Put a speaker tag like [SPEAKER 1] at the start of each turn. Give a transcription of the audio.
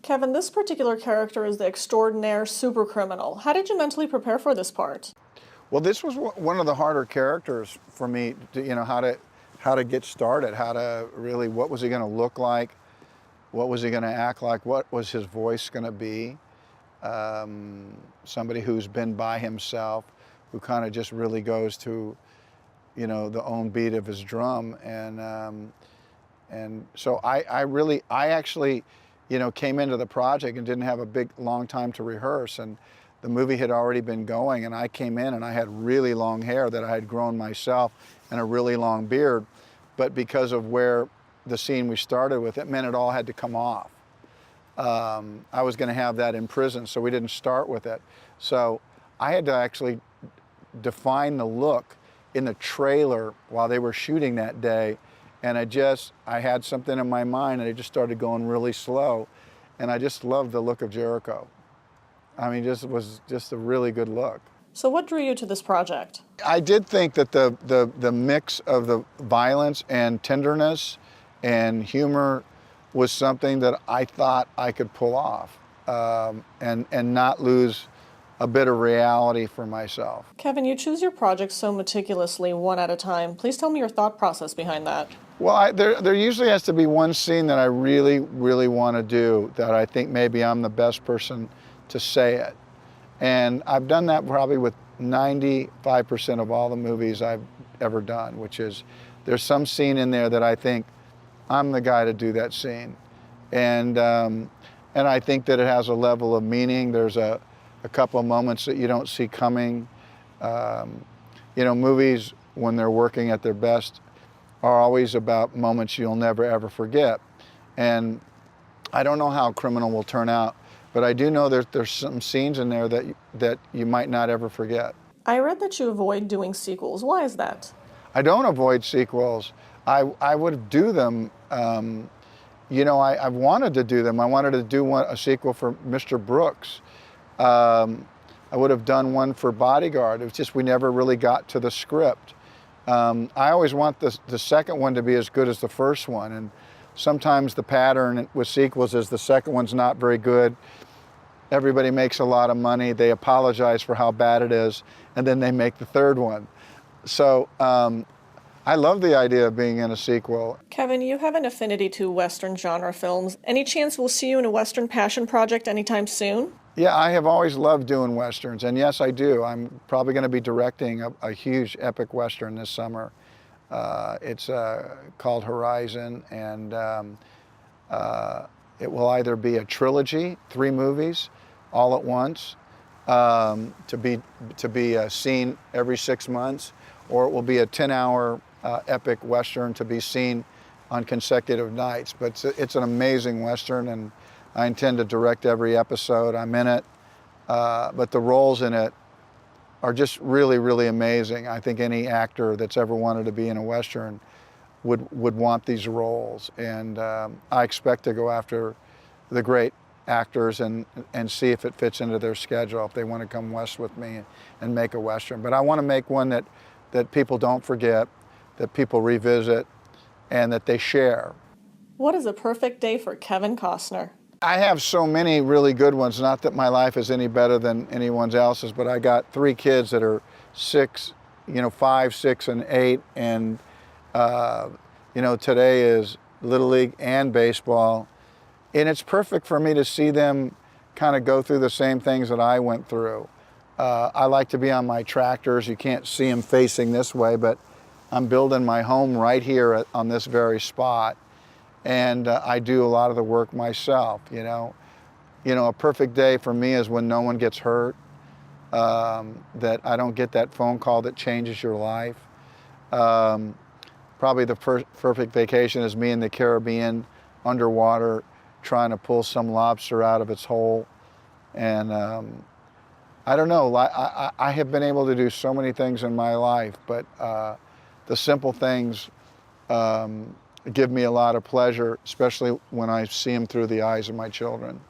[SPEAKER 1] Kevin, this particular character is the extraordinaire super criminal. How did you mentally prepare for this part?
[SPEAKER 2] Well, this was one of the harder characters for me, how to get started, how to really, what was he going to look like? What was he going to act like? What was his voice going to be? Somebody who's been by himself, who kind of just really goes to, the own beat of his drum. And so I actually, came into the project and didn't have a long time to rehearse. And the movie had already been going, and I came in and I had really long hair that I had grown myself and a really long beard. But because of where the scene we started with, it meant it all had to come off. I was going to have that in prison, so we didn't start with it. So I had to actually define the look in the trailer while they were shooting that day. And I had something in my mind, and it just started going really slow. And I just loved the look of Jericho. I mean, it was just a really good look.
[SPEAKER 1] So what drew you to this project?
[SPEAKER 2] I did think that the mix of the violence and tenderness and humor was something that I thought I could pull off, and not lose a bit of reality for myself.
[SPEAKER 1] Kevin, you choose your projects so meticulously, one at a time. Please tell me your thought process behind that.
[SPEAKER 2] Well, there usually has to be one scene that I really, really want to do, that I think maybe I'm the best person to say it. And I've done that probably with 95% of all the movies I've ever done, which is there's some scene in there that I think I'm the guy to do that scene. And I think that it has a level of meaning. There's a couple of moments that you don't see coming. Movies, when they're working at their best, are always about moments you'll never ever forget. And I don't know how Criminal will turn out, but I do know there's some scenes in there that you might not ever forget.
[SPEAKER 1] I read that you avoid doing sequels. Why is that?
[SPEAKER 2] I don't avoid sequels. I would do them. I've wanted to do them. I wanted to do a sequel for Mr. Brooks. I would have done one for Bodyguard. It was just we never really got to the script. I always want the second one to be as good as the first one. And sometimes the pattern with sequels is the second one's not very good. Everybody makes a lot of money. They apologize for how bad it is, and then they make the third one. So I love the idea of being in a sequel.
[SPEAKER 1] Kevin, you have an affinity to Western genre films. Any chance we'll see you in a Western passion project anytime soon?
[SPEAKER 2] Yeah, I have always loved doing Westerns, and yes, I do. I'm probably going to be directing a huge epic Western this summer. It's called Horizon, and it will either be a trilogy, 3 movies, all at once, to be seen every 6 months, or it will be a 10-hour epic Western to be seen on consecutive nights. But it's an amazing Western, and I intend to direct every episode. I'm in it, but the roles in it are just really, really amazing. I think any actor that's ever wanted to be in a Western would want these roles, and I expect to go after the great actors and see if it fits into their schedule, if they want to come west with me and make a Western. But I want to make one that people don't forget, that people revisit, and that they share.
[SPEAKER 1] What is a perfect day for Kevin Costner?
[SPEAKER 2] I have so many really good ones. Not that my life is any better than anyone else's, but I got 3 kids that are 5, 6, and 8, and today is Little League and baseball, and it's perfect for me to see them kind of go through the same things that I went through. I like to be on my tractors. You can't see them facing this way, but I'm building my home right here on this very spot. And I do a lot of the work myself, A perfect day for me is when no one gets hurt, that I don't get that phone call that changes your life. Probably the perfect vacation is me in the Caribbean, underwater, trying to pull some lobster out of its hole. And I don't know, I have been able to do so many things in my life, but the simple things give me a lot of pleasure, especially when I see them through the eyes of my children.